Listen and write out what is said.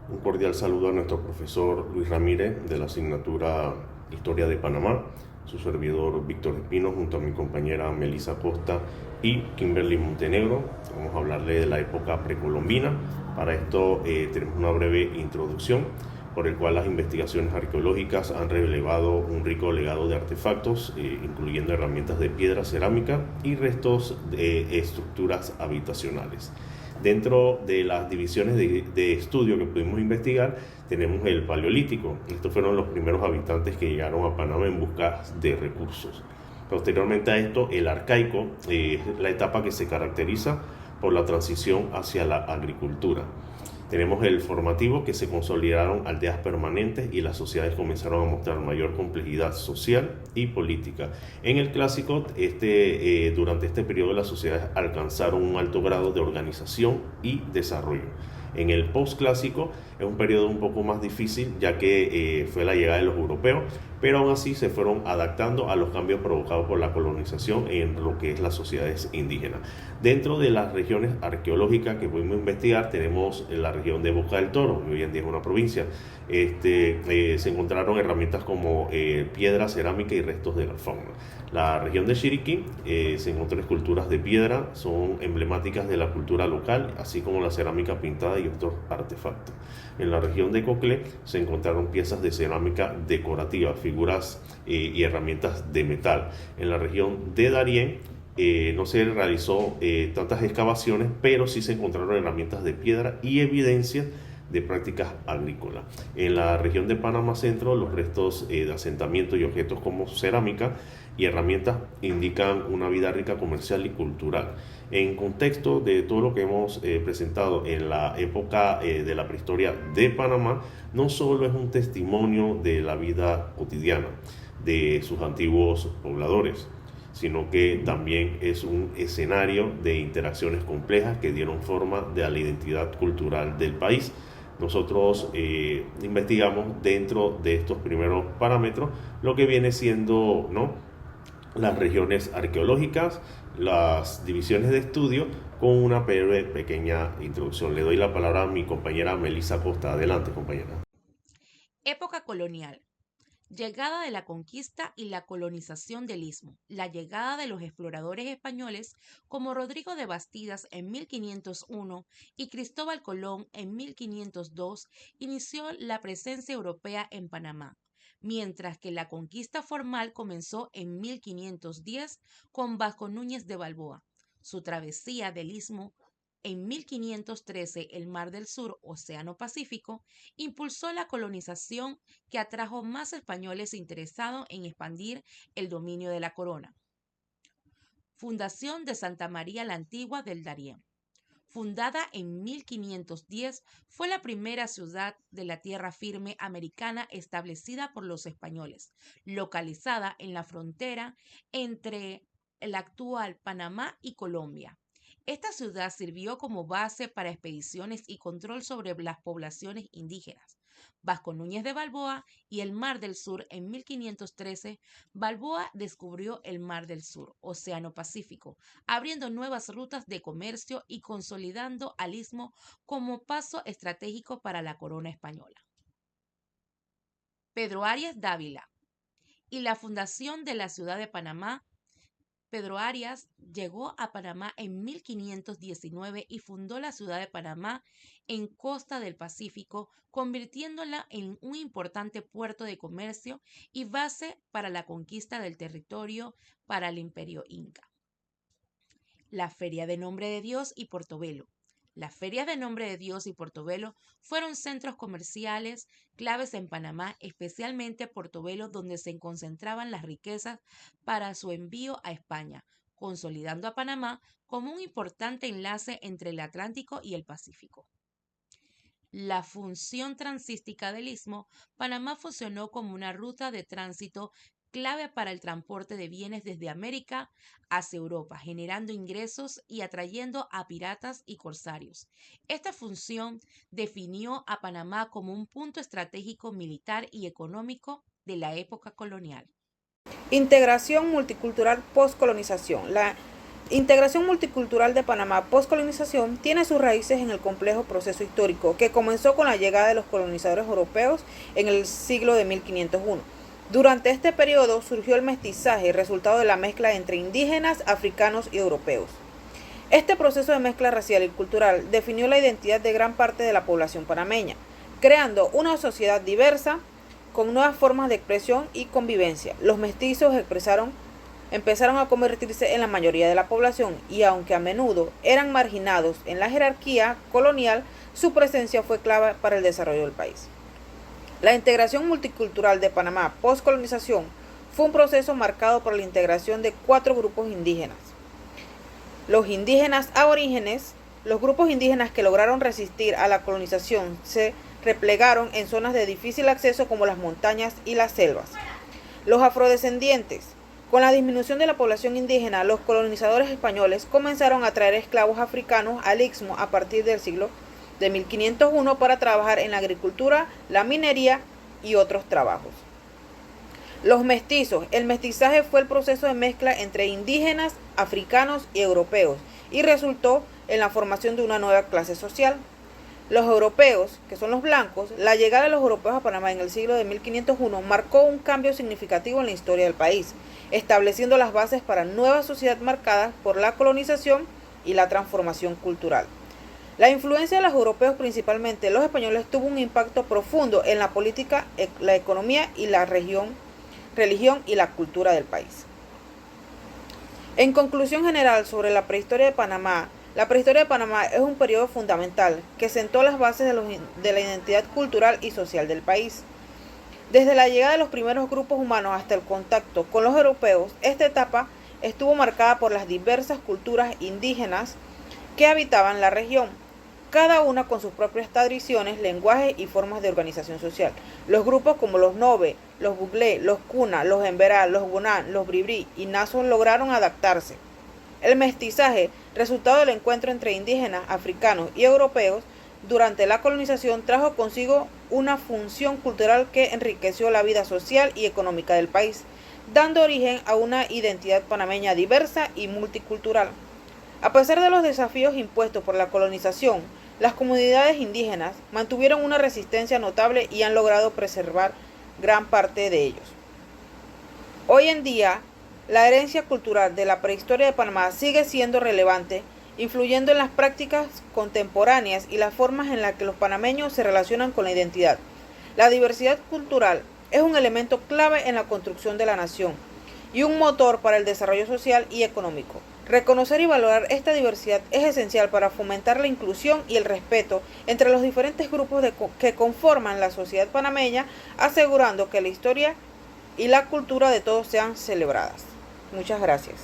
Un cordial saludo a nuestro profesor Luis Ramírez de la asignatura Historia de Panamá, su servidor Víctor Espino junto a mi compañera Melissa Costa y Kimberly Montenegro. Vamos a hablarle de la época precolombina. Para esto tenemos una breve introducción por el cual las investigaciones arqueológicas han revelado un rico legado de artefactos, incluyendo herramientas de piedra, cerámica y restos de estructuras habitacionales. Dentro de las divisiones de estudio que pudimos investigar, tenemos el Paleolítico. Estos fueron los primeros habitantes que llegaron a Panamá en busca de recursos. Posteriormente a esto, el Arcaico es la etapa que se caracteriza por la transición hacia la agricultura. Tenemos el Formativo, que se consolidaron aldeas permanentes y las sociedades comenzaron a mostrar mayor complejidad social y política. En el Clásico, durante este periodo las sociedades alcanzaron un alto grado de organización y desarrollo. En el Postclásico es un periodo un poco más difícil, ya que fue la llegada de los europeos, pero aún así se fueron adaptando a los cambios provocados por la colonización en lo que es las sociedades indígenas. Dentro de las regiones arqueológicas que pudimos investigar, tenemos la región de Boca del Toro, que hoy en día es una provincia. Se encontraron herramientas como piedra, cerámica y restos de la fauna. La región de Chiriquí se encontró esculturas de piedra, son emblemáticas de la cultura local, así como la cerámica pintada y otros artefactos. En la región de Coclé se encontraron piezas de cerámica decorativa, figuras y herramientas de metal. En la región de Darién no se realizó tantas excavaciones, pero sí se encontraron herramientas de piedra y evidencias de prácticas agrícolas. En la región de Panamá Centro, los restos de asentamientos y objetos como cerámica y herramientas indican una vida rica comercial y cultural. En contexto de todo lo que hemos presentado en la época de la prehistoria de Panamá, no solo es un testimonio de la vida cotidiana de sus antiguos pobladores, sino que también es un escenario de interacciones complejas que dieron forma a la identidad cultural del país. Nosotros investigamos dentro de estos primeros parámetros lo que viene siendo, ¿no?, las regiones arqueológicas, las divisiones de estudio, con una breve pequeña introducción. Le doy la palabra a mi compañera Melissa Costa. Adelante, compañera. Época colonial. Llegada de la conquista y la colonización del Istmo. La llegada de los exploradores españoles como Rodrigo de Bastidas en 1501 y Cristóbal Colón en 1502 inició la presencia europea en Panamá, mientras que la conquista formal comenzó en 1510 con Vasco Núñez de Balboa. Su travesía del Istmo en 1513, el Mar del Sur, Océano Pacífico, impulsó la colonización que atrajo más españoles interesados en expandir el dominio de la corona. Fundación de Santa María la Antigua del Darién. Fundada en 1510, fue la primera ciudad de la tierra firme americana establecida por los españoles, localizada en la frontera entre el actual Panamá y Colombia. Esta ciudad sirvió como base para expediciones y control sobre las poblaciones indígenas. Vasco Núñez de Balboa y el Mar del Sur en 1513, Balboa descubrió el Mar del Sur, Océano Pacífico, abriendo nuevas rutas de comercio y consolidando al istmo como paso estratégico para la corona española. Pedro Arias Dávila y la fundación de la ciudad de Panamá. Pedro Arias llegó a Panamá en 1519 y fundó la ciudad de Panamá en costa del Pacífico, convirtiéndola en un importante puerto de comercio y base para la conquista del territorio para el imperio inca. La Feria de Nombre de Dios y Portobelo. Las ferias de Nombre de Dios y Portobelo fueron centros comerciales claves en Panamá, especialmente Portobelo, donde se concentraban las riquezas para su envío a España, consolidando a Panamá como un importante enlace entre el Atlántico y el Pacífico. La función transística del istmo, Panamá funcionó como una ruta de tránsito clave para el transporte de bienes desde América hacia Europa, generando ingresos y atrayendo a piratas y corsarios. Esta función definió a Panamá como un punto estratégico militar y económico de la época colonial. Integración multicultural postcolonización. La Integración multicultural de Panamá postcolonización tiene sus raíces en el complejo proceso histórico que comenzó con la llegada de los colonizadores europeos en el siglo de 1501. Durante este periodo surgió el mestizaje, resultado de la mezcla entre indígenas, africanos y europeos. Este proceso de mezcla racial y cultural definió la identidad de gran parte de la población panameña, creando una sociedad diversa con nuevas formas de expresión y convivencia. Los mestizos empezaron a convertirse en la mayoría de la población y aunque a menudo eran marginados en la jerarquía colonial, su presencia fue clave para el desarrollo del país. La integración multicultural de Panamá postcolonización fue un proceso marcado por la integración de 4 grupos indígenas. Los indígenas aborígenes, los grupos indígenas que lograron resistir a la colonización se replegaron en zonas de difícil acceso como las montañas y las selvas. Los afrodescendientes. Con la disminución de la población indígena, los colonizadores españoles comenzaron a traer esclavos africanos al Istmo a partir del siglo de 1501 para trabajar en la agricultura, la minería y otros trabajos. Los mestizos. El mestizaje fue el proceso de mezcla entre indígenas, africanos y europeos y resultó en la formación de una nueva clase social. Los europeos, que son los blancos, la llegada de los europeos a Panamá en el siglo de 1501 marcó un cambio significativo en la historia del país, estableciendo las bases para una nueva sociedad marcada por la colonización y la transformación cultural. La influencia de los europeos, principalmente los españoles, tuvo un impacto profundo en la política, la economía y la religión y la cultura del país. En conclusión general sobre la prehistoria de Panamá, la prehistoria de Panamá es un periodo fundamental que sentó las bases de la identidad cultural y social del país. Desde la llegada de los primeros grupos humanos hasta el contacto con los europeos, esta etapa estuvo marcada por las diversas culturas indígenas que habitaban la región, cada una con sus propias tradiciones, lenguajes y formas de organización social. Los grupos como los Nobe, los Buglé, los Cuna, los Emberá, los Gunán, los Bribri y Nasos lograron adaptarse. El mestizaje, resultado del encuentro entre indígenas, africanos y europeos, durante la colonización trajo consigo una función cultural que enriqueció la vida social y económica del país, dando origen a una identidad panameña diversa y multicultural. A pesar de los desafíos impuestos por la colonización, las comunidades indígenas mantuvieron una resistencia notable y han logrado preservar gran parte de ellos. Hoy en día, la herencia cultural de la prehistoria de Panamá sigue siendo relevante, influyendo en las prácticas contemporáneas y las formas en las que los panameños se relacionan con la identidad. La diversidad cultural es un elemento clave en la construcción de la nación y un motor para el desarrollo social y económico. Reconocer y valorar esta diversidad es esencial para fomentar la inclusión y el respeto entre los diferentes grupos que conforman la sociedad panameña, asegurando que la historia y la cultura de todos sean celebradas. Muchas gracias.